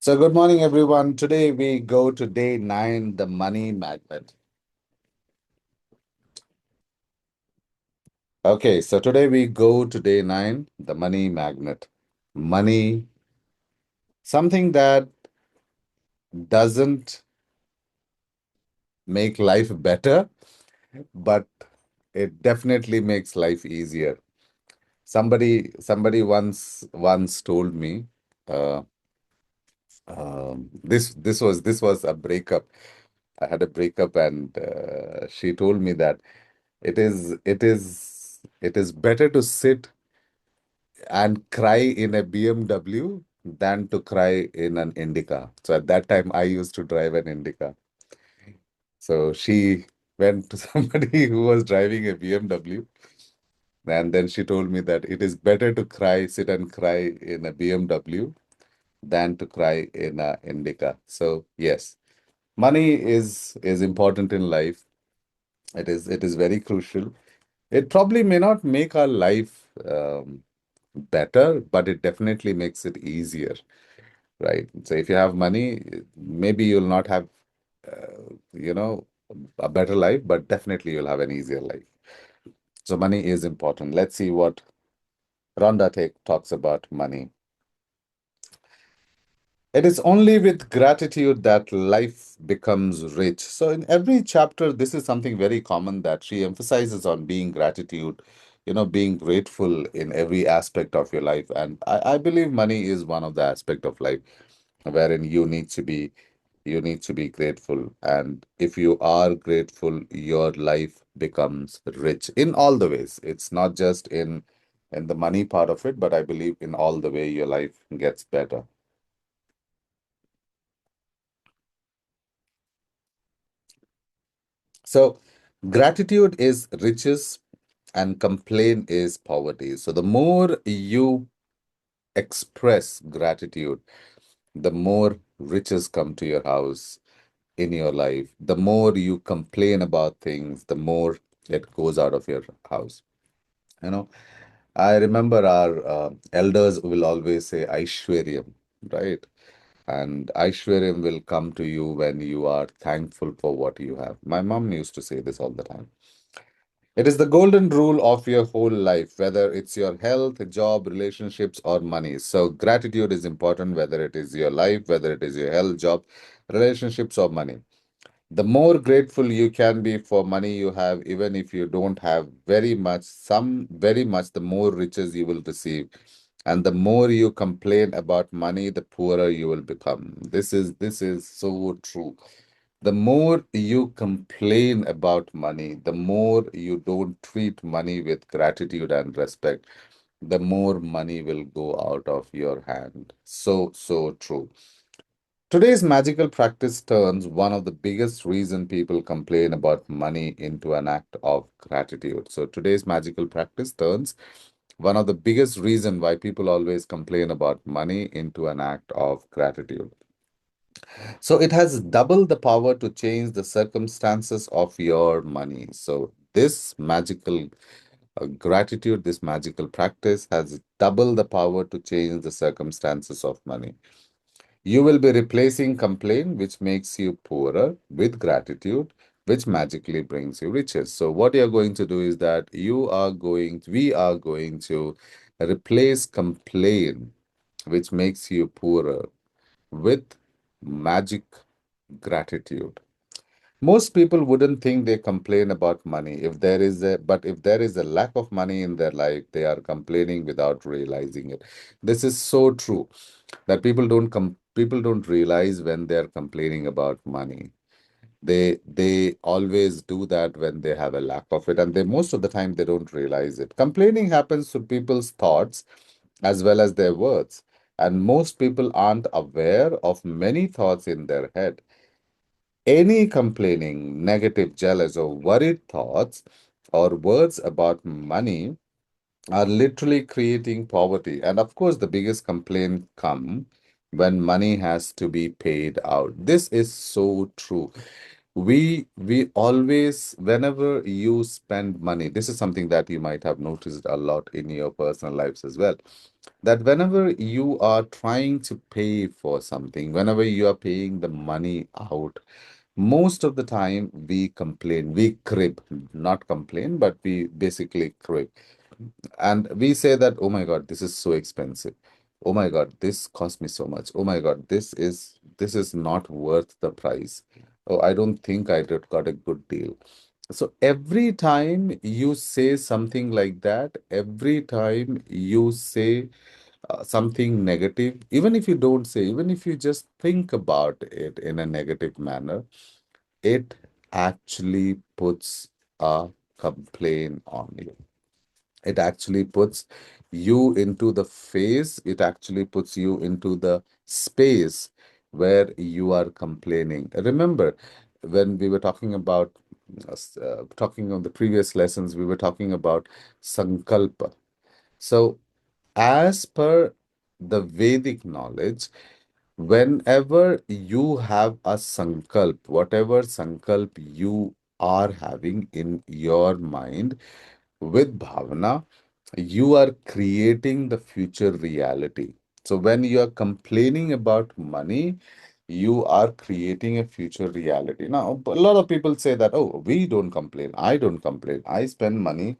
So, good morning, everyone. Today we go to day nine, the money magnet. Okay, so today we go to day nine, the money magnet. Money, something that doesn't make life better, but it definitely makes life easier. Somebody once told me, uh, this was a breakup. I had a breakup, and she told me that it is better to sit and cry in a BMW than to cry in an Indica. So at that time, I used to drive an Indica. So she went to somebody who was driving a BMW, and then she told me that it is better to cry, sit and cry in a BMW than to cry in a Indica. So yes, money is important in life. It is very crucial. It probably may not make our life better, but it definitely makes it easier, right? So if you have money, maybe you'll not have, you know, a better life, but definitely you'll have an easier life. So money is important. Let's see what Rhonda talks about money. It is only with gratitude that life becomes rich. So, in every chapter, this is something very common that she emphasizes on being gratitude, being grateful in every aspect of your life. And I believe money is one of the aspect of life wherein you need to be grateful. And if you are grateful, your life becomes rich in all the ways. It's not just in the money part of it, but I believe in all the way your life gets better. So, gratitude is riches and complaint is poverty. So, the more you express gratitude, the more riches come to your house in your life. The more you complain about things, the more it goes out of your house. You know, I remember our elders will always say Aishwaryam, right? And Aishwaryam will come to you when you are thankful for what you have. My mom used to say this all the time. It is the golden rule of your whole life, whether it's your health, job, relationships, or money. So, gratitude is important, whether it is your life, whether it is your health, job, relationships, or money. The more grateful you can be for money you have, even if you don't have very much, very much, the more riches you will receive. And the more you complain about money, the poorer you will become. This is so true. The more you complain about money, the more you don't treat money with gratitude and respect, the more money will go out of your hand. So true. Today's magical practice turns one of the biggest reason people complain about money into an act of gratitude. So today's magical practice turns one of the biggest reason why people always complain about money into an act of gratitude. So it has double the power to change the circumstances of your money. So this magical gratitude, this magical practice has double the power to change the circumstances of money. You will be replacing complaint, which makes you poorer, with gratitude, which magically brings you riches. So what you're going to do is that we are going to replace complaint, which makes you poorer, with magic gratitude. Most people wouldn't think they complain about money if there is a lack of money in their life, they are complaining without realizing it. This is so true that people don't realize when they're complaining about money. They always do that when they have a lack of it, and they most of the time they don't realize it. Complaining happens to people's thoughts as well as their words, and most people aren't aware of many thoughts in their head. Any complaining, negative, jealous, or worried thoughts or words about money are literally creating poverty. And of course, the biggest complaint come when money has to be paid out. This is so true. We always, whenever you spend money, this is something that you might have noticed a lot in your personal lives as well. that whenever you are trying to pay for something, whenever you are paying the money out, most of the time we complain, we crib, not complain, but we basically crib. And we say that, oh my God, this is so expensive. Oh my God, this cost me so much. Oh my God, this is not worth the price. Oh, I don't think I did got a good deal. So every time you say something like that, every time you say something negative, even if you don't say, even if you just think about it in a negative manner, it actually puts a complaint on you. It actually puts you into the phase, it actually puts you into the space where you are complaining. Remember, when we were talking about, talking on the previous lessons, we were talking about sankalpa. So, as per the Vedic knowledge, whenever you have a sankalp, whatever sankalp you are having in your mind with bhavana, you are creating the future reality. So when you are complaining about money, you are creating a future reality. Now, a lot of people say that, oh, we don't complain. I don't complain. I spend money.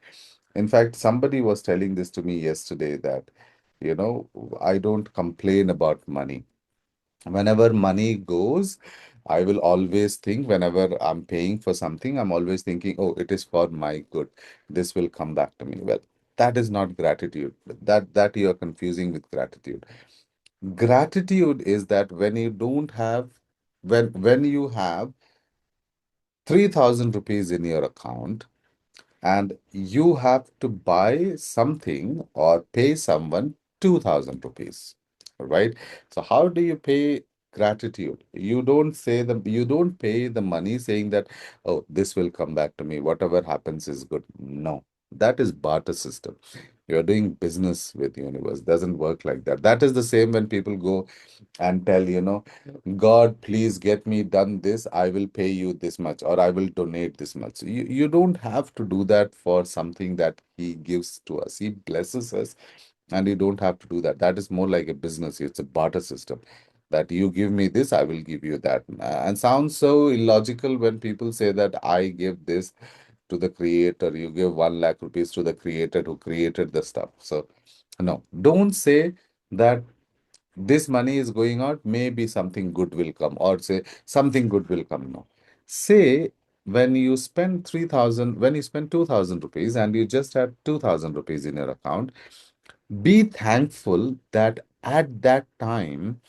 In fact, somebody was telling this to me yesterday that, you know, I don't complain about money. Whenever money goes, I will always think, whenever I'm paying for something, I'm always thinking, oh, it is for my good. This will come back to me. Well, that is not gratitude. That you are confusing with gratitude. Gratitude is that when you don't have, when you have 3,000 rupees in your account, and you have to buy something or pay someone 2,000 rupees, right? So how do you pay gratitude? You don't pay the money saying that, oh, this will come back to me, whatever happens is good. No, that is barter system. You're doing business with the universe. Doesn't work like that. That is the same when people go and tell, God, please get me done this. I will pay you this much, or I will donate this much. You don't have to do that for something that He gives to us. He blesses us, and you don't have to do that. That is more like a business. It's a barter system. That you give me this, I will give you that. And sounds so illogical when people say that I give this to the creator, you give 1 lakh rupees to the creator who created the stuff. So, no, don't say that this money is going out, maybe something good will come, or say something good will come. No. Say when you spend 3,000, when you spend 2,000 rupees and you just have 2,000 rupees in your account, be thankful that at that time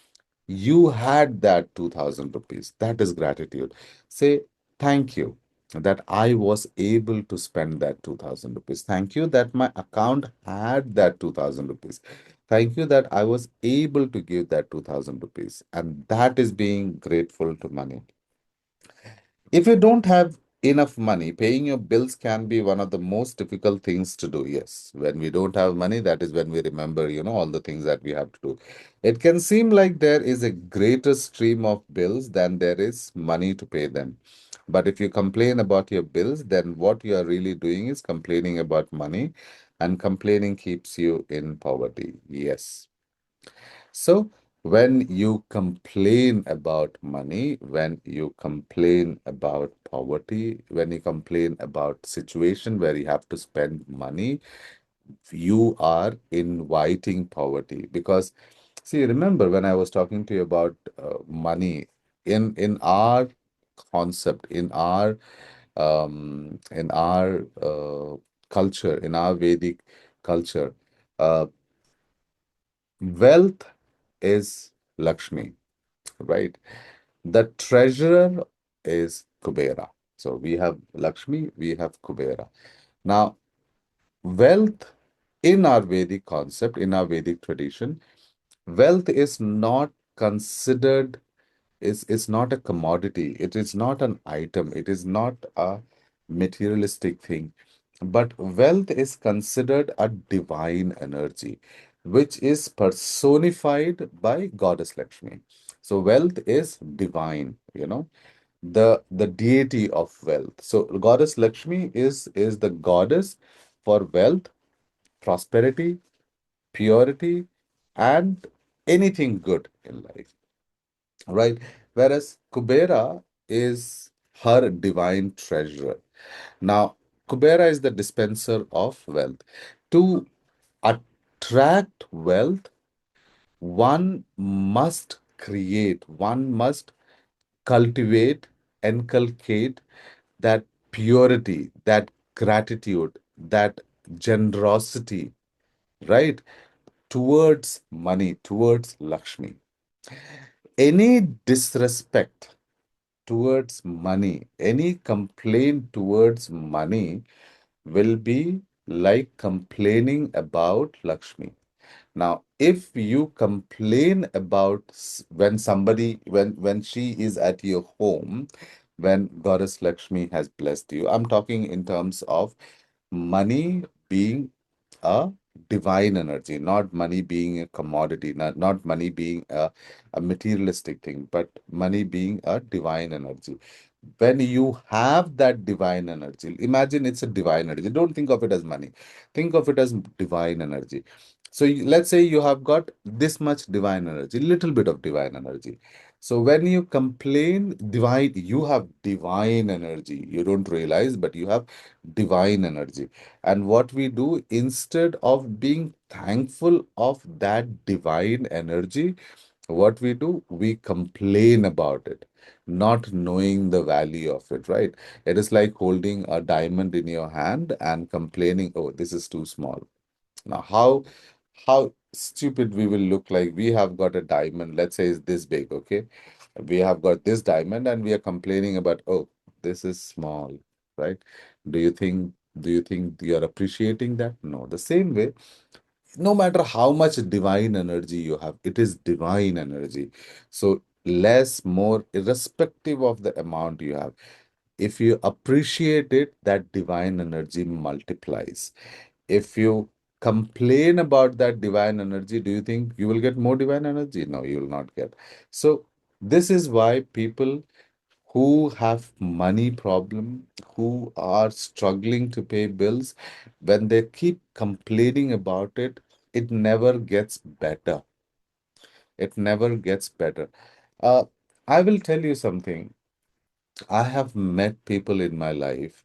you had that 2,000 rupees. That is gratitude. Say, thank you that I was able to spend that 2,000 rupees. Thank you that my account had that 2,000 rupees. Thank you that I was able to give that 2,000 rupees. And that is being grateful to money. If you don't have enough money, paying your bills can be one of the most difficult things to do. Yes, when we don't have money, that is when we remember, all the things that we have to do. It can seem like there is a greater stream of bills than there is money to pay them. But if you complain about your bills, then what you are really doing is complaining about money, and complaining keeps you in poverty. Yes. So, when you complain about money, when you complain about poverty, when you complain about situation where you have to spend money, you are inviting poverty. Because, see, remember when I was talking to you about money, in our concept, in our culture, in our Vedic culture, uh, wealth is Lakshmi, right? The treasurer is Kubera. So we have Lakshmi, we have Kubera. Now, wealth in our Vedic concept, in our Vedic tradition, wealth is not considered, is not a commodity. It is not an item. It is not a materialistic thing. But wealth is considered a divine energy, which is personified by Goddess Lakshmi. So wealth is divine, the deity of wealth. So Goddess Lakshmi is the goddess for wealth, prosperity, purity, and anything good in life, right? Whereas Kubera is her divine treasurer. Now, Kubera is the dispenser of wealth. To attract wealth, one must create, one must cultivate, inculcate that purity, that gratitude, that generosity, right? Towards money, towards Lakshmi. Any disrespect towards money, any complaint towards money will be like complaining about Lakshmi. Now, if you complain about when somebody, when she is at your home, when Goddess Lakshmi has blessed you, I'm talking in terms of money being a divine energy, not money being a commodity, not money being a materialistic thing, but money being a divine energy. When you have that divine energy, imagine it's a divine energy. Don't think of it as money, think of it as divine energy. So let's say you have got this much divine energy, little bit of divine energy. So when you complain, divine, you have divine energy. You don't realize, but you have divine energy. And what we do, instead of being thankful of that divine energy, what we do, we complain about it, not knowing the value of it, right? It is like holding a diamond in your hand and complaining, oh, this is too small. Now, how stupid we will look like. We have got a diamond, let's say it's this big, okay? We have got this diamond and we are complaining about, oh, this is small, right? Do you think you're appreciating that? No. The same way, no matter how much divine energy you have, it is divine energy. So less, more, irrespective of the amount you have, if you appreciate it, that divine energy multiplies. If you complain about that divine energy, do you think you will get more divine energy? No, you will not get. So this is why people who have money problem, who are struggling to pay bills, when they keep complaining about it, it never gets better. It never gets better. Uh, I will tell you something. I have met people in my life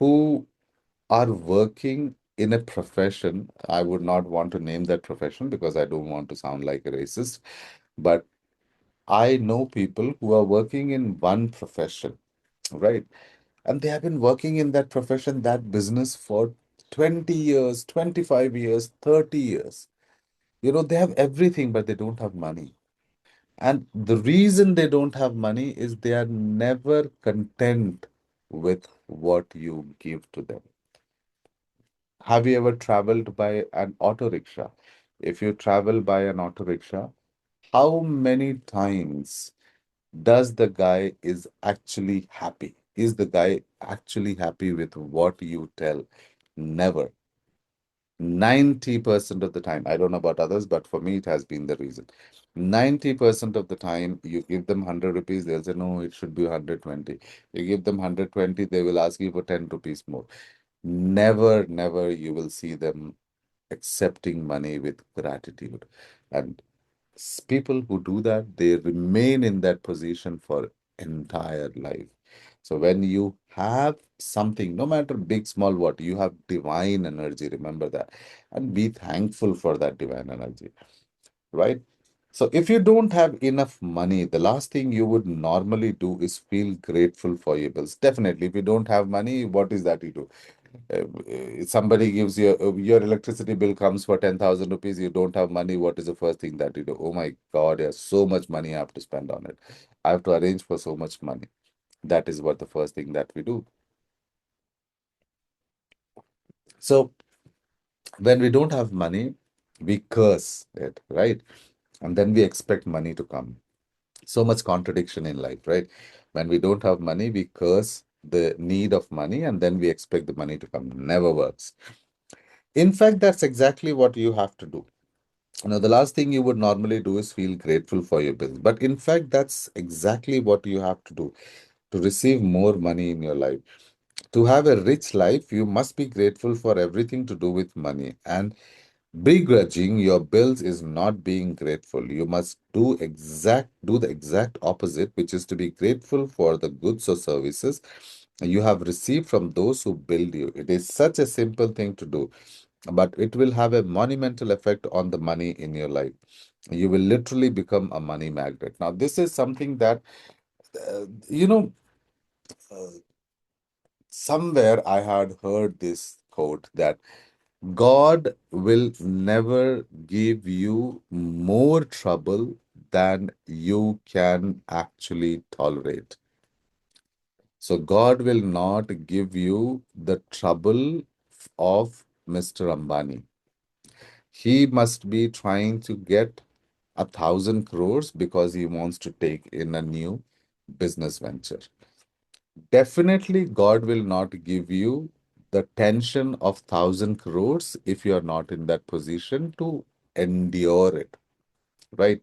who are working in a profession. I would not want to name that profession because I don't want to sound like a racist, but I know people who are working in one profession, right? And they have been working in that profession, that business for 20 years, 25 years, 30 years. They have everything, but they don't have money. And the reason they don't have money is they are never content with what you give to them. Have you ever traveled by an auto rickshaw? If you travel by an auto rickshaw, how many times does the guy is actually happy? Is the guy actually happy with what you tell? Never. 90% of the time, I don't know about others, but for me, it has been the reason. 90% of the time, you give them 100 rupees, they'll say, no, it should be 120. You give them 120, they will ask you for 10 rupees more. Never, never you will see them accepting money with gratitude. And people who do that, they remain in that position for entire life. So when you have something, no matter big, small, what, you have divine energy, remember that, and be thankful for that divine energy, right? So if you don't have enough money, the last thing you would normally do is feel grateful for your bills. Definitely, if you don't have money, what is that you do? Somebody gives you your electricity bill comes for 10,000 rupees, you don't have money, what is the first thing that you do? Oh my God, there's so much money I have to spend on it. I have to arrange for so much money. That is what the first thing that we do. So when we don't have money, we curse it, right? And then we expect money to come. So much contradiction in life, right? When we don't have money, we curse the need of money and then we expect the money to come. Never works. In fact, that's exactly what you have to do. The last thing you would normally do is feel grateful for your bills. But in fact, that's exactly what you have to do to receive more money in your life. To have a rich life, you must be grateful for everything to do with money. And Begrudging your bills is not being grateful. You must do the exact opposite, which is to be grateful for the goods or services you have received from those who build you. It is such a simple thing to do, but it will have a monumental effect on the money in your life. You will literally become a money magnet. Now, this is something that, uh, you know, uh, somewhere I had heard this quote that God will never give you more trouble than you can actually tolerate. So, God will not give you the trouble of Mr. Ambani. He must be trying to get 1,000 crores because he wants to take in a new business venture. Definitely, God will not give you the tension of 1,000 crores if you are not in that position to endure it, right?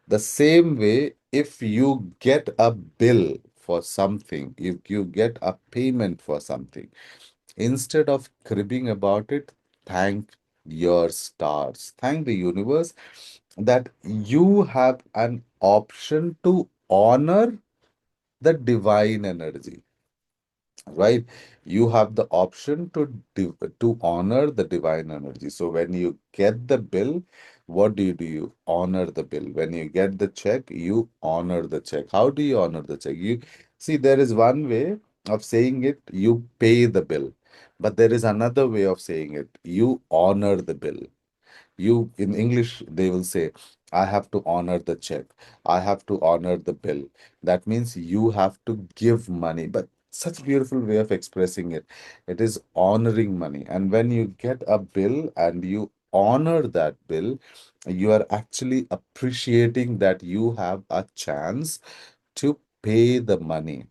The same way, if you get a bill for something, if you get a payment for something, instead of cribbing about it, thank your stars, thank the universe that you have an option to honor the divine energy, right? You have the option to honor the divine energy. So when you get the bill, what do? You honor the bill. When you get the check, you honor the check. How do you honor the check? You see, there is one way of saying it, you pay the bill, but there is another way of saying it, you honor the bill. You, in English, they will say, I have to honor the check. I have to honor the bill. That means you have to give money. But such a beautiful way of expressing it. It is honoring money. And when you get a bill and you honor that bill, you are actually appreciating that you have a chance to pay the money.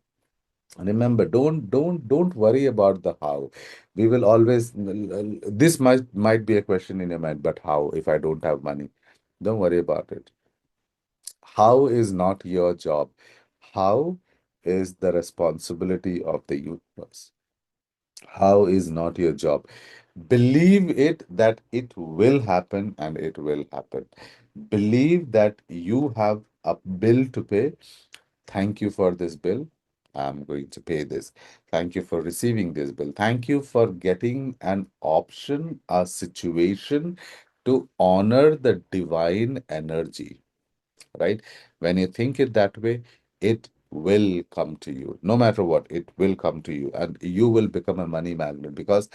Remember, don't worry about the how. We will always, this might be a question in your mind, but how if I don't have money? Don't worry about it. How is not your job. How is the responsibility of the universe. How is not your job. Believe it that it will happen and it will happen. Believe that you have a bill to pay. Thank you for this bill. I'm going to pay this. Thank you for receiving this bill. Thank you for getting an option, a situation to honor the divine energy, right? When you think it that way, it will come to you. No matter what, it will come to you, and you will become a money magnet because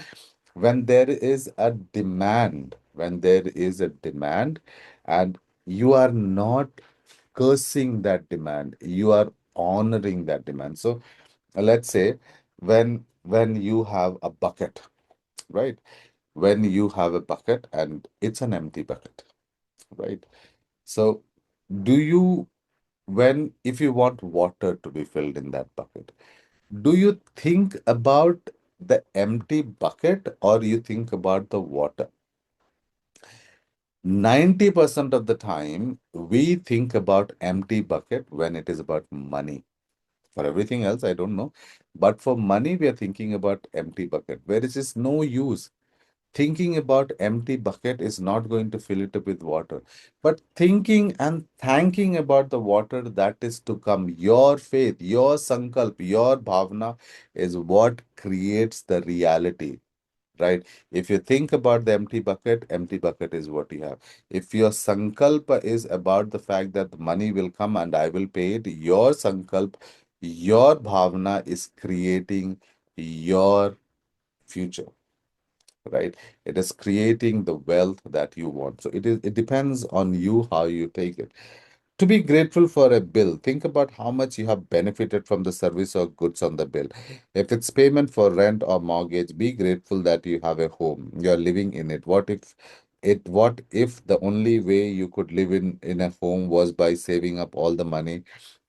when there is a demand, and you are not cursing that demand, you are honoring that demand. So let's say when you have a bucket, right? When you have a bucket and it's an empty bucket, right? So do you when if you want water to be filled in that bucket, do you think about the empty bucket or you think about the water? 90% of the time, we think about empty bucket when it is about money. For everything else, I don't know. But for money, we are thinking about empty bucket, where it is no use. Thinking about empty bucket is not going to fill it up with water. But thinking and thanking about the water that is to come, your faith, your sankalp, your bhavana is what creates the reality, right? If you think about the empty bucket is what you have. If your sankalpa is about the fact that the money will come and I will pay it, your sankalp, your bhavana is creating your future, right? It is creating the wealth that you want. So it depends on you how you take it. To be grateful for a bill, think about how much you have benefited from the service or goods on the bill. If it's payment for rent or mortgage, be grateful that you have a home. You're living in it. What if the only way you could live in a home was by saving up all the money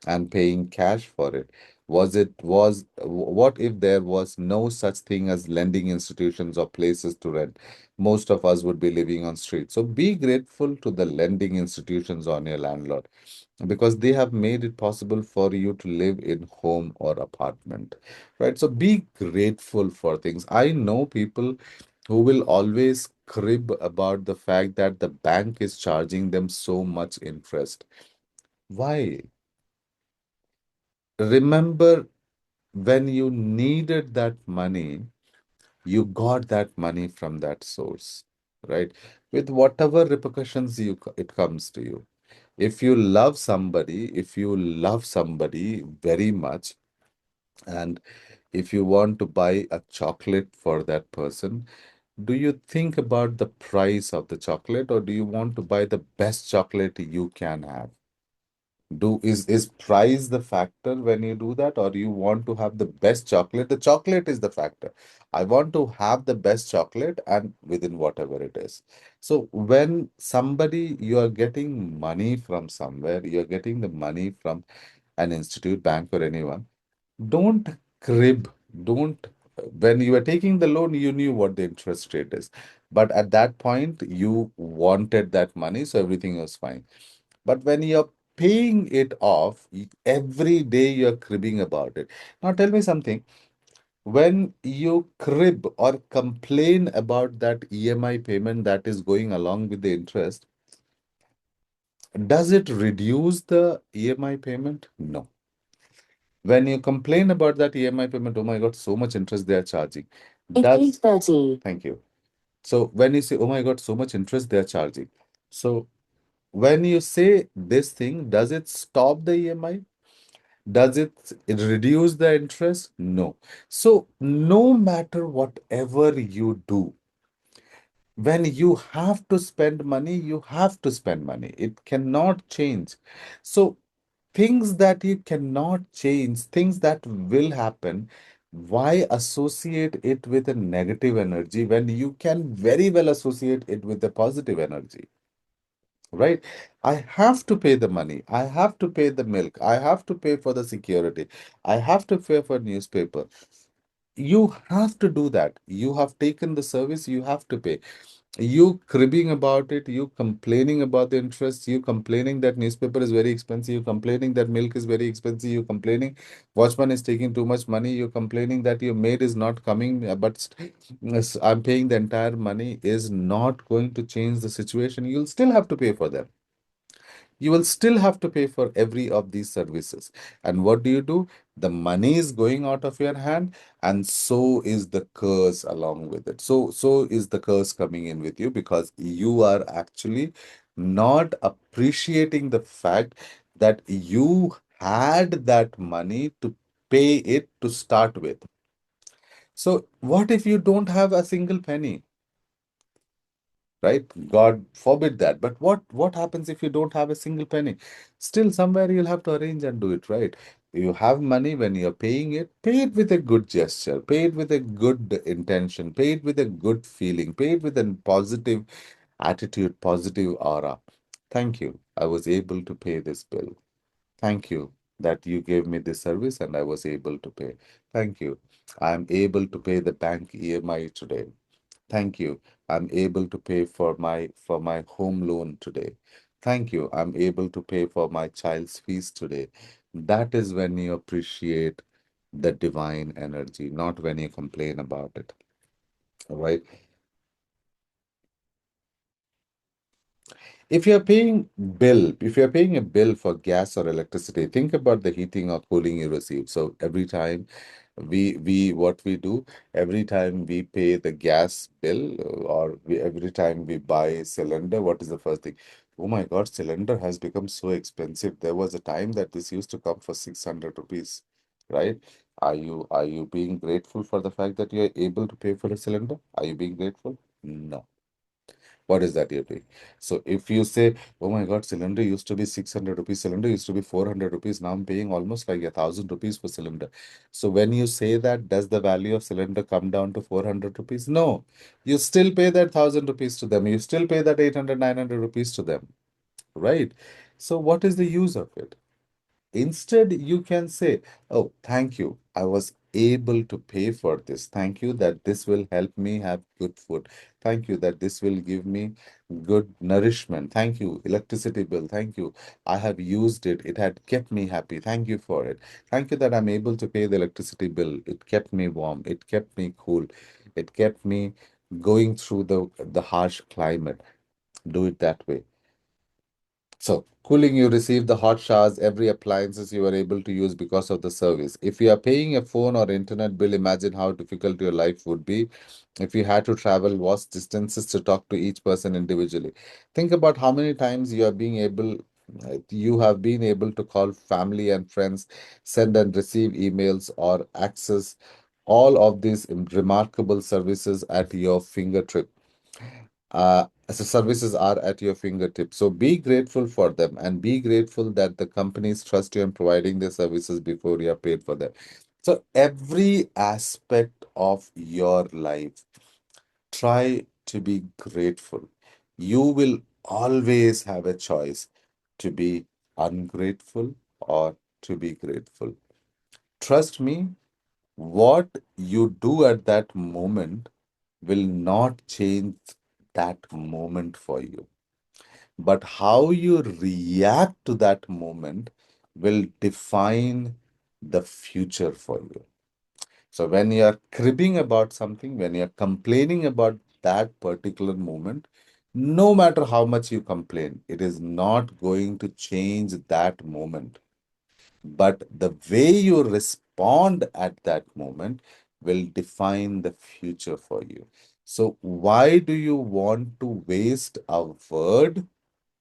and paying cash for it? What if there was no such thing as lending institutions or places to rent? Most of us would be living on streets. So be grateful to the lending institutions on your landlord because they have made it possible for you to live in home or apartment, right? So be grateful for things. I know people who will always crib about the fact that the bank is charging them so much interest. Why? Remember, when you needed that money, you got that money from that source, right? With whatever repercussions it comes to you. If you love somebody very much, and if you want to buy a chocolate for that person, do you think about the price of the chocolate, or do you want to buy the best chocolate you can have? Is price the factor when you do that, or you want to have the best chocolate? The chocolate is the factor. I want to have the best chocolate and within whatever it is. So when somebody, you are getting money from somewhere, you're getting the money from an institute, bank, or anyone, don't crib, don't. When you were taking the loan, you knew what the interest rate is. But at that point, you wanted that money, so everything was fine. But when you're paying it off, every day you're cribbing about it. Now tell me something. When you crib or complain about that EMI payment that is going along with the interest, does it reduce the EMI payment? No. When you complain about that EMI payment, oh my God, so much interest they are charging. Does 8:30. Thank you. So when you say, oh my God, so much interest they are charging. So when you say this thing, does it stop the EMI? Does it reduce the interest? No. So no matter whatever you do, when you have to spend money, you have to spend money. It cannot change. So things that you cannot change, things that will happen, why associate it with a negative energy when you can very well associate it with a positive energy? Right? I have to pay the money. I have to pay the milk. I have to pay for the security. I have to pay for newspaper. You have to do that. You have taken the service, you have to pay. You cribbing about it, you complaining about the interest, you complaining that newspaper is very expensive, you complaining that milk is very expensive, you complaining watchman is taking too much money, you complaining that your maid is not coming, yes, I'm paying the entire money, is not going to change the situation. You'll still have to pay for them. You will still have to pay for every of these services. And what do? The money is going out of your hand, and so is the curse along with it. So is the curse coming in with you, because you are actually not appreciating the fact that you had that money to pay it to start with. So what if you don't have a single penny? Right? God forbid that. But what happens if you don't have a single penny? Still, somewhere you'll have to arrange and do it, right? You have money. When you're pay it with a good gesture, pay it with a good intention, pay it with a good feeling, pay it with a positive attitude, positive aura. Thank you. I was able to pay this bill. Thank you that you gave me this service and I was able to pay. Thank you. I'm able to pay the bank EMI today. Thank you. I'm able to pay for my home loan today. Thank you. I'm able to pay for my child's fees today. That is when you appreciate the divine energy, not when you complain about it. All right. If you're paying a bill for gas or electricity, think about the heating or cooling you receive. So every time we what we do, every time we pay the gas bill, every time we buy a cylinder, what is the first thing? Oh my God, cylinder has become so expensive. There was a time that this used to come for 600 rupees, right? Are you being grateful for the fact that you're able to pay for a cylinder? Are you being grateful? No. What is that you're doing? So if you say, oh my God, cylinder used to be 600 rupees, cylinder used to be 400 rupees, now I'm paying almost like 1,000 rupees for cylinder. So when you say that, does the value of cylinder come down to 400 rupees? No. You still pay that 1,000 rupees to them. You still pay that 800, 900 rupees to them, right? So what is the use of it? Instead, you can say, oh, thank you. I was able to pay for this. Thank you that this will help me have good food. Thank you that this will give me good nourishment. Thank you. Electricity bill. Thank you. I have used it. It had kept me happy. Thank you for it. Thank you that I'm able to pay the electricity bill. It kept me warm. It kept me cool. It kept me going through the harsh climate. Do it that way. So, cooling, you receive the hot showers, every appliances you are able to use because of the service. If you are paying a phone or internet bill, imagine how difficult your life would be if you had to travel vast distances to talk to each person individually. Think about how many times you have been able to call family and friends, send and receive emails, or access all of these remarkable services at your fingertip. As the services are at your fingertips. So be grateful for them and be grateful that the companies trust you in providing their services before you are paid for them. So every aspect of your life, try to be grateful. You will always have a choice to be ungrateful or to be grateful. Trust me, what you do at that moment will not change that moment for you. But how you react to that moment will define the future for you. So when you are cribbing about something, when you are complaining about that particular moment, no matter how much you complain, it is not going to change that moment. But the way you respond at that moment will define the future for you. So, why do you want to waste a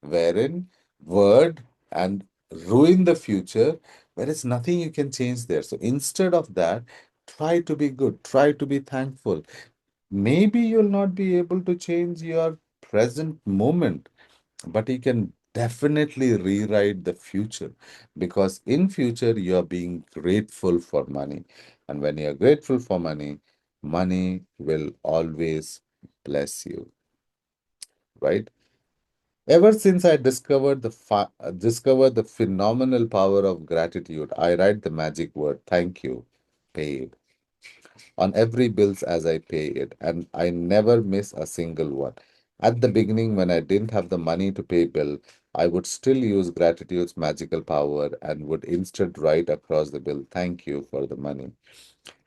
wherein word and ruin the future, where is nothing you can change there? So, instead of that, try to be good, try to be thankful. Maybe you'll not be able to change your present moment, but you can definitely rewrite the future, because in future you are being grateful for money, and when you are grateful for money, money will always bless you, right? Ever since I discovered the phenomenal power of gratitude, I write the magic word thank you paid on every bills as I pay it, and I never miss a single one. At the beginning, when I didn't have the money to pay bill, I would still use gratitude's magical power and would instead write across the bill, "Thank you for the money."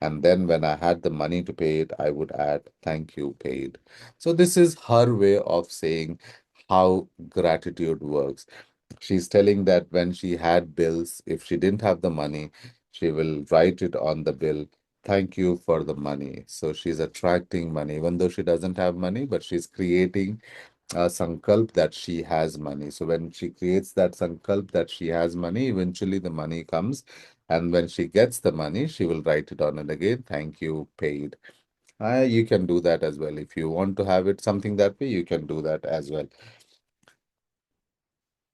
And then when I had the money to pay it, I would add, "Thank you paid." So this is her way of saying how gratitude works. She's telling that when she had bills, if she didn't have the money, she will write it on the bill, "Thank you for the money." So she's attracting money, even though she doesn't have money, but she's creating a sankalp that she has money. So when she creates that sankalp that she has money, eventually the money comes. And when she gets the money, she will write it on it again, "Thank you paid." You can do that as well. If you want to have it something that way, you can do that as well.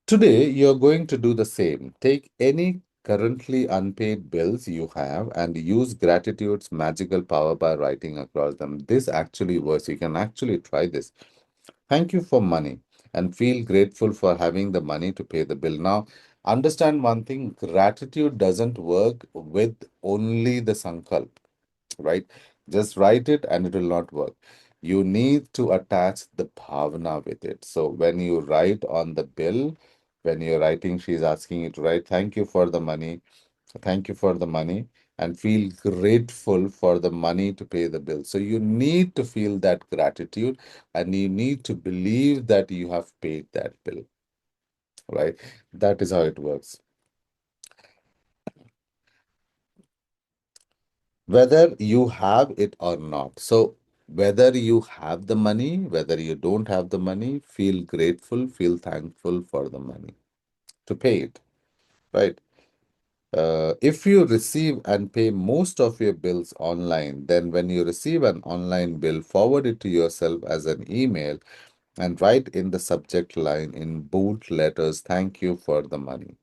Today, you're going to do the same. Take any currently unpaid bills you have and use gratitude's magical power by writing across them. This actually works. You can actually try this. Thank you for money and feel grateful for having the money to pay the bill. Now, understand one thing, gratitude doesn't work with only the sankalp, right? Just write it and it will not work. You need to attach the bhavana with it. So when you write on the bill, when you're writing, she's asking you to write, "Thank you for the money, thank you for the money," and feel grateful for the money to pay the bill. So you need to feel that gratitude and you need to believe that you have paid that bill, right? That is how it works. Whether you have it or not. So, whether you have the money, whether you don't have the money, feel grateful, feel thankful for the money to pay it, right? If you receive and pay most of your bills online, then when you receive an online bill, forward it to yourself as an email and write in the subject line in bold letters, "Thank you for the money."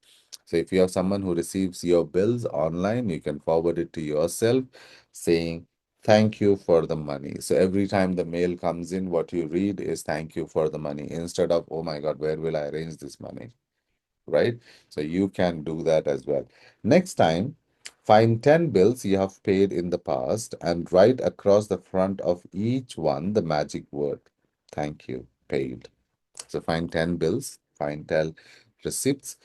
So if you have someone who receives your bills online, you can forward it to yourself saying, "Thank you for the money." So every time the mail comes in, what you read is, "Thank you for the money," instead of, "Oh my God, where will I arrange this money?" Right? So you can do that as well. Next time, find 10 bills you have paid in the past and write across the front of each one the magic word, "Thank you, paid." So find 10 bills, find 10 receipts,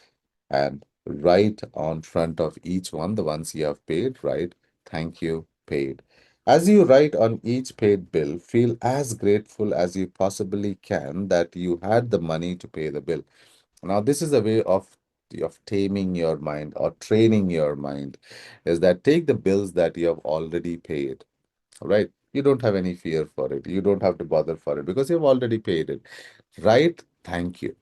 and write on front of each one, the ones you have paid, write, "Thank you, paid." As you write on each paid bill, feel as grateful as you possibly can that you had the money to pay the bill. Now, this is a way of taming your mind or training your mind, is that take the bills that you have already paid, all right? You don't have any fear for it. You don't have to bother for it because you've already paid it. Write thank you,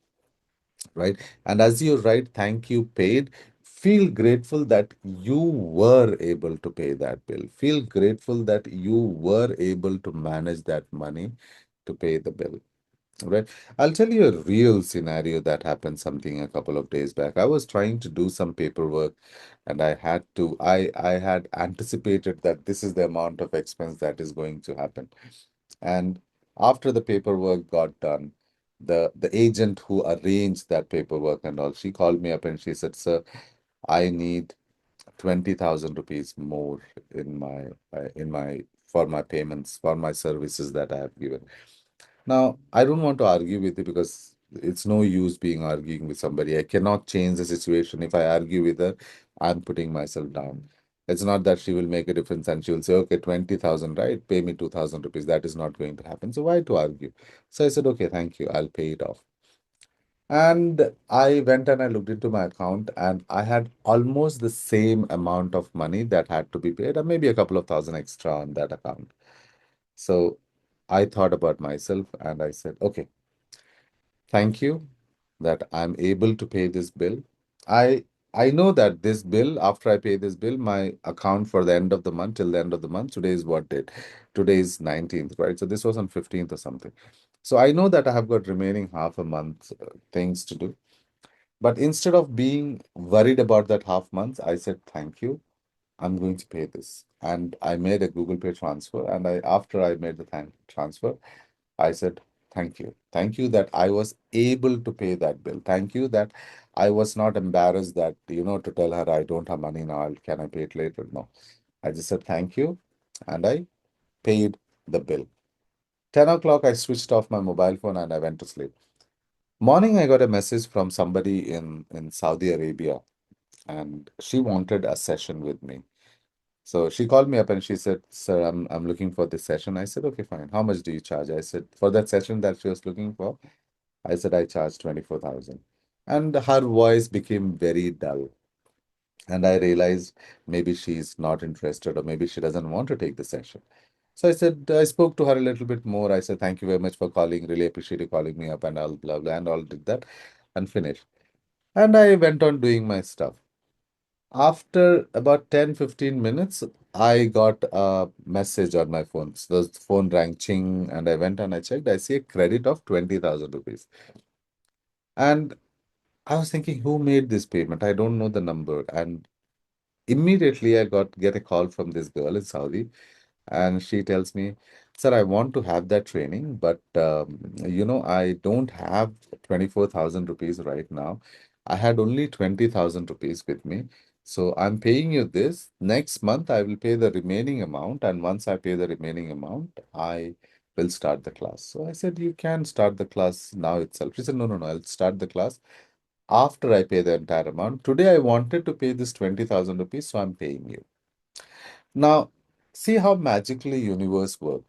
right? And as you write thank you paid, feel grateful that you were able to pay that bill. Feel grateful that you were able to manage that money to pay the bill. Right. I'll tell you a real scenario that happened something a couple of days back. I was trying to do some paperwork and I had anticipated that this is the amount of expense that is going to happen. And after the paperwork got done, the agent who arranged that paperwork and all, she called me up and she said, "Sir, I need 20,000 rupees more in my for my payments, for my services that I have given." Now, I don't want to argue with you because it's no use being arguing with somebody. I cannot change the situation. If I argue with her, I'm putting myself down. It's not that she will make a difference and she will say, okay, 20,000, right? Pay me 2,000 rupees. That is not going to happen. So why to argue? So I said, okay, thank you. I'll pay it off. And I went and I looked into my account and I had almost the same amount of money that had to be paid, or maybe a couple of thousand extra on that account. So I thought about myself and I said, okay, thank you that I'm able to pay this bill. I I know that this bill, after I pay this bill, my account for the end of the month, till the end of the month, today is what date? Today is 19th, right? So this was on 15th or something. So I know that I have got remaining half a month things to do. But instead of being worried about that half month, I said, thank you. I'm going to pay this. And I made a Google Pay transfer. And after I made the transfer, I said, thank you. Thank you that I was able to pay that bill. Thank you that I was not embarrassed that, to tell her I don't have money now. Can I pay it later? No. I just said thank you. And I paid the bill. 10 o'clock, I switched off my mobile phone and I went to sleep. Morning, I got a message from somebody in Saudi Arabia and she wanted a session with me. So she called me up and she said, "Sir, I'm looking for this session." I said, "Okay, fine. How much do you charge?" I said, "For that session that she was looking for, I said I charge 24,000." And her voice became very dull. And I realized maybe she's not interested or maybe she doesn't want to take the session. So I said, I spoke to her a little bit more. I said, "Thank you very much for calling. Really appreciate you calling me up," and all blah blah and all did that and finished. And I went on doing my stuff. After about 10-15 minutes, I got a message on my phone. So the phone rang ching, and I went and I checked. I see a credit of 20,000 rupees. And I was thinking, who made this payment? I don't know the number. And immediately I get a call from this girl in Saudi. And she tells me, "Sir, I want to have that training, but I don't have 24,000 rupees right now. I had only 20,000 rupees with me. So I'm paying you this. Next month, I will pay the remaining amount. And once I pay the remaining amount, I will start the class." So I said, "You can start the class now itself." She said, "No, no, no, I'll start the class after I pay the entire amount. Today, I wanted to pay this 20,000 rupees, so I'm paying you." Now, see how magically universe works.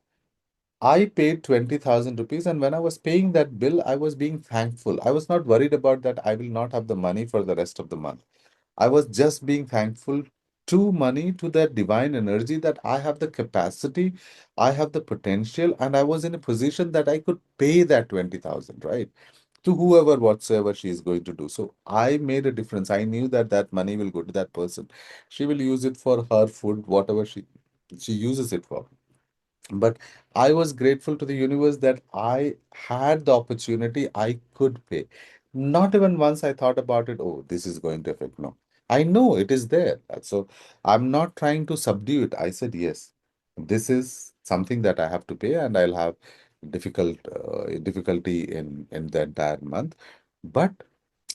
I paid 20,000 rupees, and when I was paying that bill, I was being thankful. I was not worried about that I will not have the money for the rest of the month. I was just being thankful to money, to that divine energy that I have the capacity, I have the potential, and I was in a position that I could pay that 20,000, right? To whoever, whatsoever she is going to do. So I made a difference. I knew that that money will go to that person. She will use it for her food, whatever she uses it for. But I was grateful to the universe that I had the opportunity, I could pay. Not even once I thought about it, oh, this is going to affect. No, I know it is there. So I'm not trying to subdue it. I said, yes, this is something that I have to pay, and I'll have difficulty in the entire month. But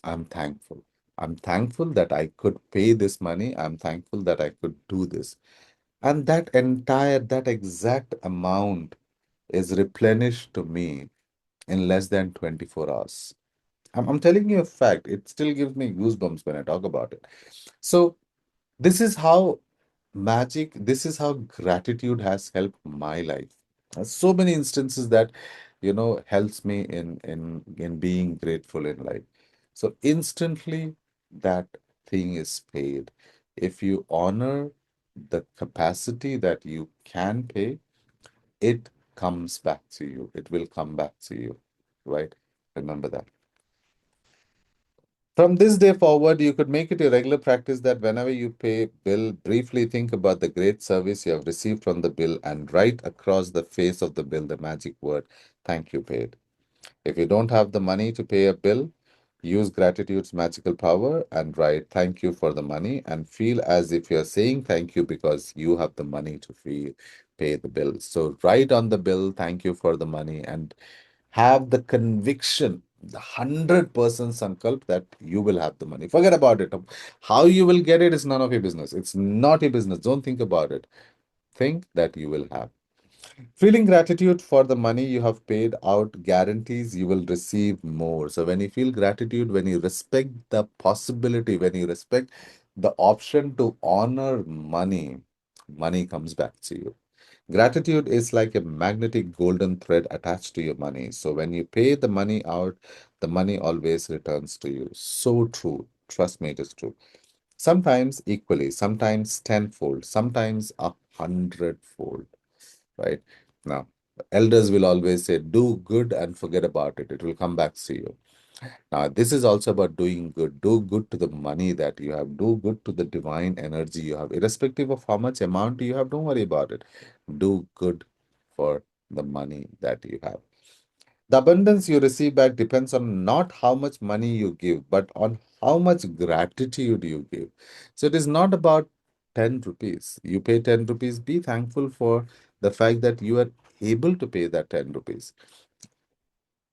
I'm thankful. I'm thankful that I could pay this money. I'm thankful that I could do this. And that exact amount is replenished to me in less than 24 hours. I'm telling you a fact. It still gives me goosebumps when I talk about it. So, this is how magic, this is how gratitude has helped my life. So many instances that, helps me in being grateful in life. So instantly that thing is paid. If you honor the capacity that you can pay, it comes back to you. It will come back to you, right? Remember that. From this day forward, you could make it a regular practice that whenever you pay bill, briefly think about the great service you have received from the bill and write across the face of the bill the magic word, thank you paid. If you don't have the money to pay a bill, use gratitude's magical power and write thank you for the money and feel as if you're saying thank you because you have the money to pay the bill. So write on the bill thank you for the money and have the conviction, the 100% sankalp that you will have the money. Forget about it. How you will get it is none of your business. It's not your business. Don't think about it. Think that you will have. Feeling gratitude for the money you have paid out guarantees you will receive more. So when you feel gratitude, when you respect the possibility, when you respect the option to honor money, money comes back to you. Gratitude is like a magnetic golden thread attached to your money. So when you pay the money out, the money always returns to you. So true. Trust me, it is true. Sometimes equally, sometimes tenfold, sometimes 100-fold, right? Now, elders will always say, do good and forget about it. It will come back to you. Now, this is also about doing good. Do good to the money that you have. Do good to the divine energy you have. Irrespective of how much amount you have, don't worry about it. Do good for the money that you have. The abundance you receive back depends on not how much money you give, but on how much gratitude you give. So it is not about 10 rupees. You pay 10 rupees, be thankful for the fact that you are able to pay that 10 rupees.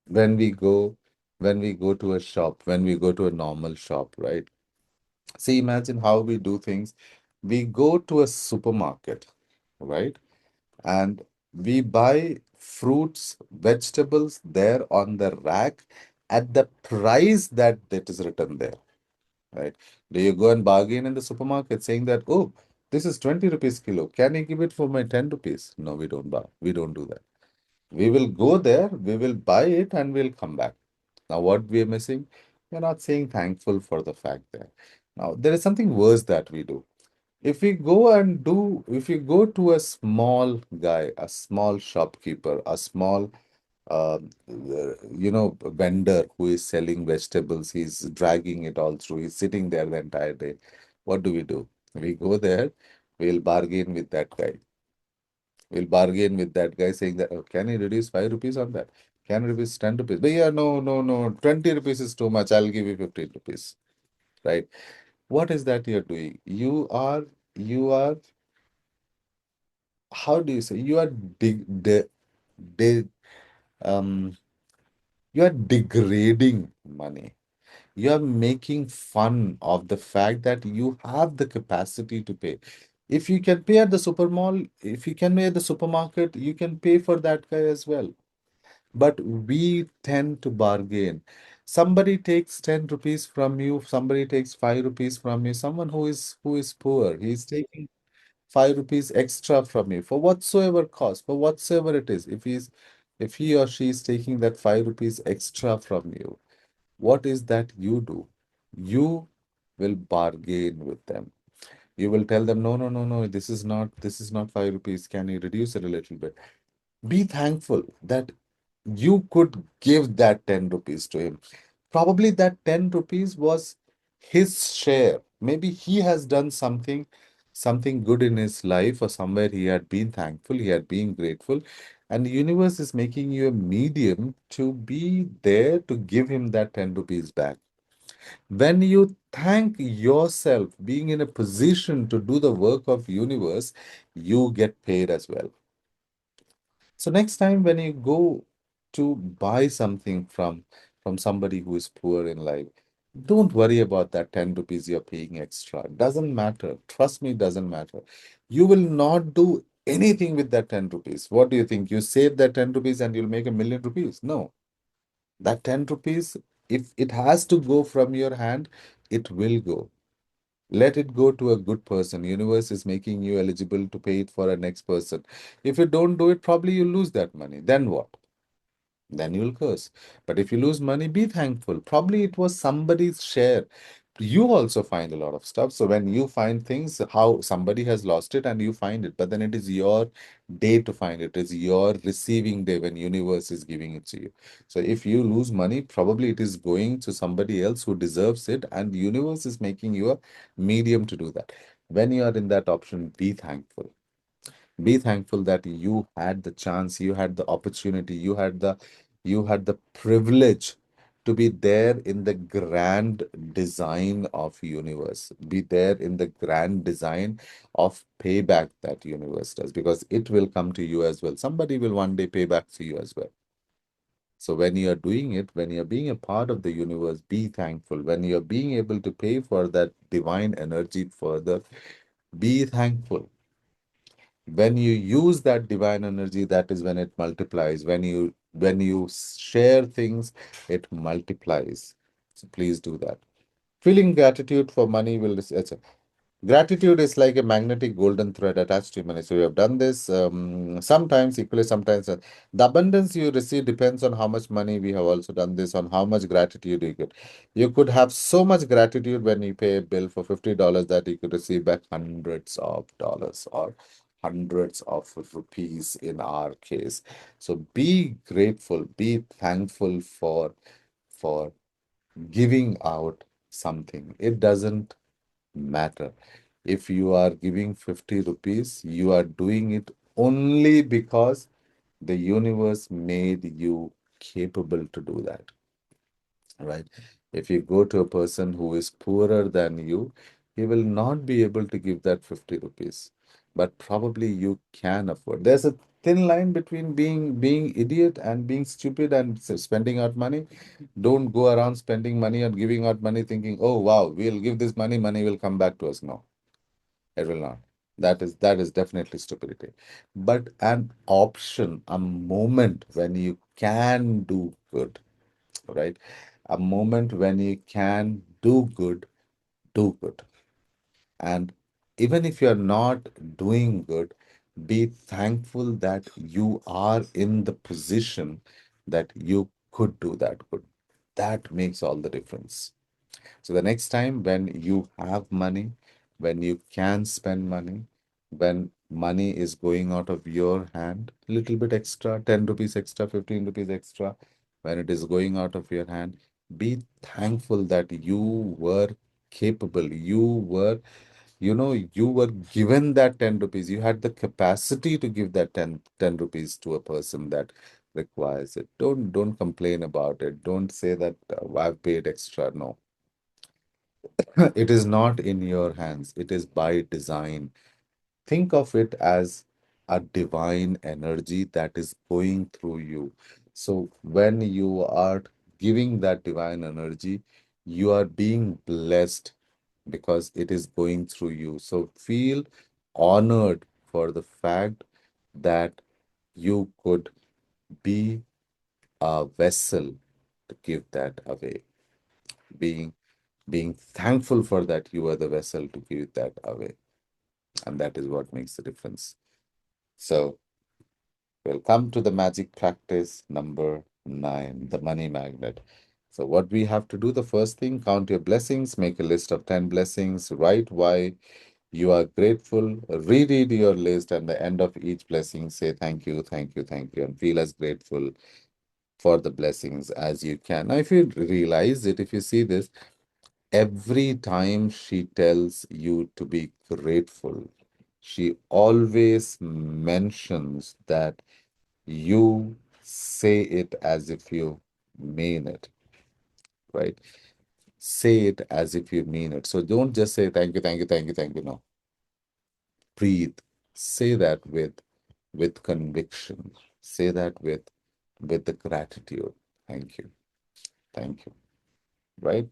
When we go, when we go to a shop, when we go to a normal shop, right? See, imagine how we do things. We go to a supermarket, right? And we buy fruits, vegetables there on the rack at the price that is written there, right? Do you go and bargain in the supermarket saying that, oh, this is 20 rupees kilo. Can you give it for my 10 rupees? No, we don't buy. We don't do that. We will go there, we will buy it, and we'll come back. Now, what we are missing? We're not saying thankful for the fact there. Now, there is something worse that we do. If you go to a small guy, a small shopkeeper, a small, vendor who is selling vegetables, he's dragging it all through, he's sitting there the entire day. What do? We go there, we'll bargain with that guy. We'll bargain with that guy saying that, oh, can you reduce 5 rupees on that? Can you reduce 10 rupees? But yeah, no, no, no, 20 rupees is too much. I'll give you 15 rupees. Right? What is that you're doing? You are, how do you say? De, um, you are degrading money. You are making fun of the fact that you have the capacity to pay. If you can pay at the if you can pay at the supermarket, you can pay for that guy as well. But we tend to bargain. Somebody takes 10 rupees from you, somebody takes 5 rupees from you, someone who is poor, he's taking 5 rupees extra from you for whatsoever cost, for whatsoever it is. If he or she is taking that 5 rupees extra from you, what is that you do? You will bargain with them. You will tell them, no, no, no, no, this is not 5 rupees. Can you reduce it a little bit? Be thankful that you could give that 10 rupees to him. Probably that 10 rupees was his share. Maybe he has done something good in his life, or somewhere he had been thankful, he had been grateful. And the universe is making you a medium to be there to give him that 10 rupees back. When you thank yourself, being in a position to do the work of universe, you get paid as well. So next time when you go to buy something from somebody who is poor in life, don't worry about that 10 rupees you're paying extra. It doesn't matter. Trust me, it doesn't matter. You will not do anything with that 10 rupees. What do you think? You save that 10 rupees and you'll make 1,000,000 rupees? No. That 10 rupees, if it has to go from your hand, it will go. Let it go to a good person. Universe is making you eligible to pay it for a next person. If you don't do it, probably you lose that money. Then what? Then you'll curse. But if you lose money, be thankful. Probably it was somebody's share. You also find a lot of stuff. So when you find things, how somebody has lost it and you find it, but then it is your day to find it. It's your receiving day when universe is giving it to you. So if you lose money, probably it is going to somebody else who deserves it, and the universe is making you a medium to do that. When you are in that option, be thankful. Be thankful that you had the chance, you had the opportunity, you had the privilege to be there in the grand design of universe, be there in the grand design of payback that universe does, because it will come to you as well. Somebody will one day pay back to you as well. So when you are doing it, when you're being a part of the universe, be thankful. When you're being able to pay for that divine energy further, be thankful. When you use that divine energy, that is when it multiplies. When you share things, it multiplies. So please do that. Feeling gratitude for money will gratitude is like a magnetic golden thread attached to money. So we have done this sometimes equally, sometimes the abundance you receive depends on how much money. We have also done this on how much gratitude you get. You could have so much gratitude when you pay a bill for $50 that you could receive back hundreds of dollars or hundreds of rupees in our case. So be grateful, be thankful for giving out something. It doesn't matter. If you are giving 50 rupees, you are doing it only because the universe made you capable to do that, right? If you go to a person who is poorer than you, he will not be able to give that 50 rupees, but probably you can afford. There's a thin line between being idiot and being stupid and spending out money. Don't go around spending money or giving out money thinking, oh wow, we'll give this money, money will come back to us. No, it will not. That is definitely stupidity. But an option, a moment when you can do good, right? A moment when you can do good. And even if you're not doing good, be thankful that you are in the position that you could do that good. That makes all the difference. So the next time when you have money, when you can spend money, when money is going out of your hand, little bit extra, 10 rupees extra, 15 rupees extra, when it is going out of your hand, be thankful that you were capable. You were given that 10 rupees. You had the capacity to give that ten rupees to a person that requires it. Don't complain about it. Don't say that I've paid extra. No, it is not in your hands, it is by design. Think of it as a divine energy that is going through you. So when you are giving that divine energy, you are being blessed because it is going through you. So feel honored for the fact that you could be a vessel to give that away. Being thankful for that you are the vessel to give that away, and that is what makes the difference. So we'll come to the magic practice number 9, the money magnet. So what we have to do, the first thing, count your blessings, make a list of 10 blessings, write why you are grateful, reread your list, and the end of each blessing say thank you, thank you, thank you, and feel as grateful for the blessings as you can. Now if you realize it, if you see this, every time she tells you to be grateful, she always mentions that you say it as if you mean it, right? Say it as if you mean it. So don't just say thank you, thank you, thank you, thank you. No, breathe. Say that with conviction. Say that with the gratitude. Thank you, thank you, right?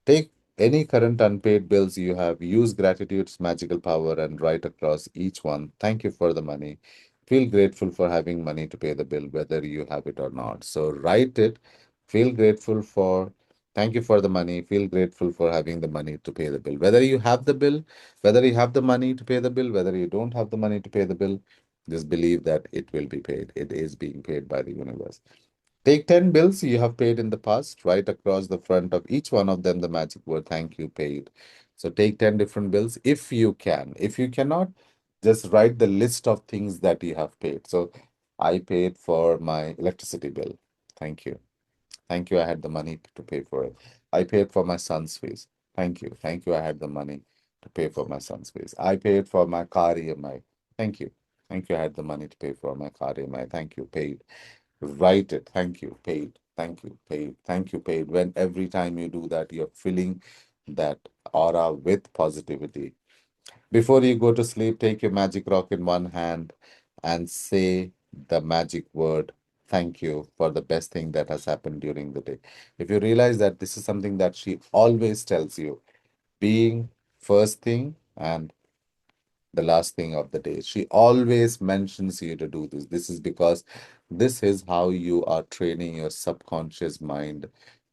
Take any current unpaid bills you have, use gratitude's magical power and write across each one. Thank you for the money. Feel grateful for having money to pay the bill, whether you have it or not. So write it. Feel grateful for, Thank you for the money. Feel grateful for having the money to pay the bill. Whether you have the bill, whether you have the money to pay the bill, whether you don't have the money to pay the bill, just believe that it will be paid. It is being paid by the universe. Take 10 bills you have paid in the past, write across the front of each one of them the magic word thank you paid. So take 10 different bills if you can. If you cannot, just write the list of things that you have paid. So I paid for my electricity bill. Thank you. Thank you, I had the money to pay for it. I paid for my son's fees. Thank you. Thank you, I had the money to pay for my son's fees. I paid for my car EMI. Thank you. Thank you, I had the money to pay for my car EMI. Thank you, paid. Write it. Thank you, paid. Thank you, paid. Thank you, paid. When every time you do that, you're filling that aura with positivity. Before you go to sleep, take your magic rock in one hand and say the magic word, thank you for the best thing that has happened during the day. If you realize that this is something that she always tells you, being first thing and the last thing of the day. She always mentions you to do this. This is because this is how you are training your subconscious mind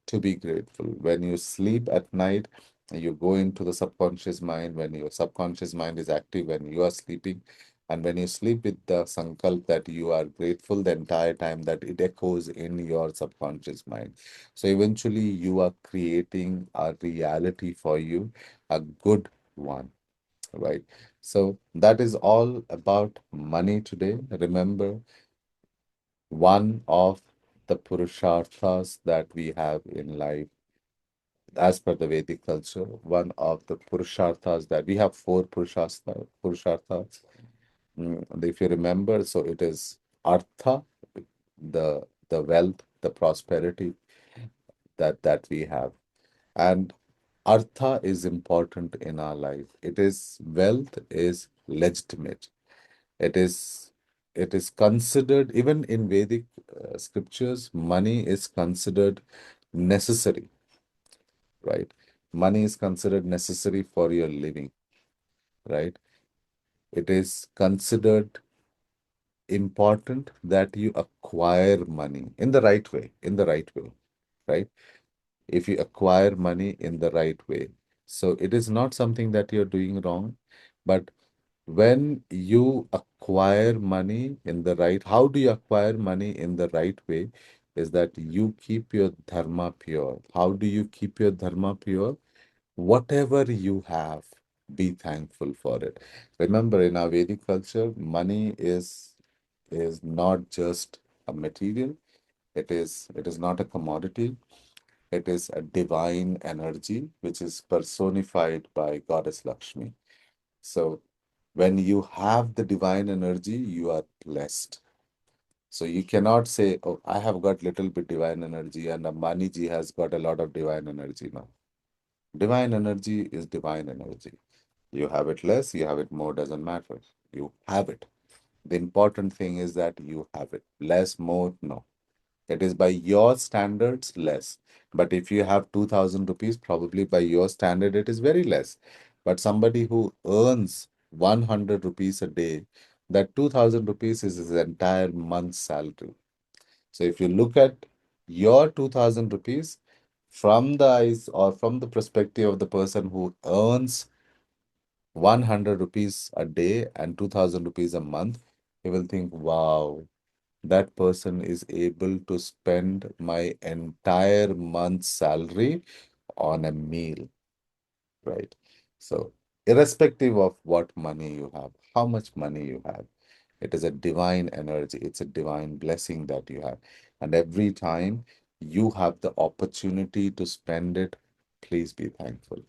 to be grateful. When you sleep at night, you go into the subconscious mind. When your subconscious mind is active, when you are sleeping, and when you sleep with the sankalp that you are grateful the entire time, that it echoes in your subconscious mind. So eventually, you are creating a reality for you, a good one, right? So that is all about money today. Remember, one of the purusharthas that we have in life, as per the Vedic culture, one of the purusharthas that we have four purusharthas. If you remember, so it is artha, the wealth, the prosperity that we have. And artha is important in our life. It is wealth is legitimate. It is it is considered even in Vedic scriptures, money is considered necessary, right? Money is considered necessary for your living, right? It is considered important that you acquire money in the right way, right? If you acquire money in the right way. So it is not something that you're doing wrong, but when you acquire money in the right, how do you acquire money in the right way? Is that you keep your dharma pure. How do you keep your dharma pure? Whatever you have, be thankful for it. Remember, in our Vedic culture, money is not just a material. It is not a commodity. It is a divine energy which is personified by Goddess Lakshmi. So when you have the divine energy, you are blessed. So you cannot say, "Oh, I have got little bit divine energy, and Ambani ji has got a lot of divine energy." No, divine energy is divine energy. You have it less, you have it more, doesn't matter. You have it. The important thing is that you have it. Less, more, no. It is by your standards less. But if you have 2000 rupees, probably by your standard, it is very less. But somebody who earns 100 rupees a day, that 2000 rupees is his entire month's salary. So if you look at your 2000 rupees from the eyes or from the perspective of the person who earns 100 rupees a day and 2000 rupees a month, he will think, wow, that person is able to spend my entire month's salary on a meal, right? So, irrespective of what money you have, how much money you have, it is a divine energy, it's a divine blessing that you have. And every time you have the opportunity to spend it, please be thankful.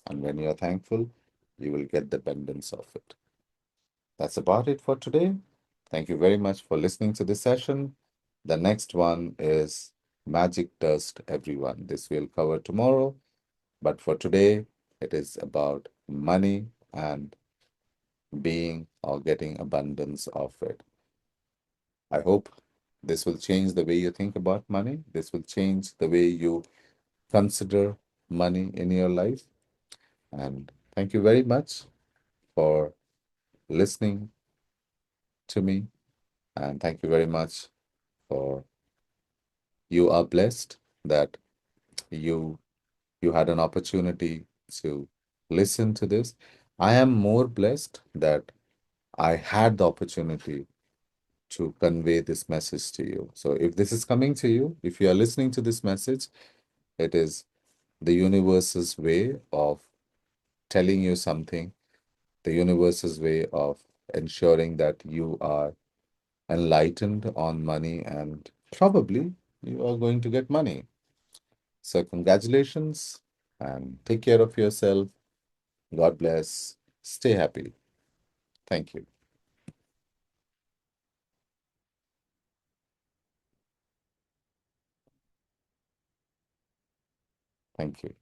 And when you're thankful, you will get the abundance of it. That's about it for today. Thank you very much for listening to this session. The next one is Magic Dust, everyone. This we'll cover tomorrow. But for today, it is about money and being or getting abundance of it. I hope this will change the way you think about money. This will change the way you consider money in your life. And thank you very much for listening to me. And thank you very much for you are blessed that you you had an opportunity to listen to this. I am more blessed that I had the opportunity to convey this message to you. So if this is coming to you, if you are listening to this message, it is the universe's way of telling you something, the universe's way of ensuring that you are enlightened on money and probably you are going to get money. So, congratulations and take care of yourself. God bless. Stay happy. Thank you. Thank you.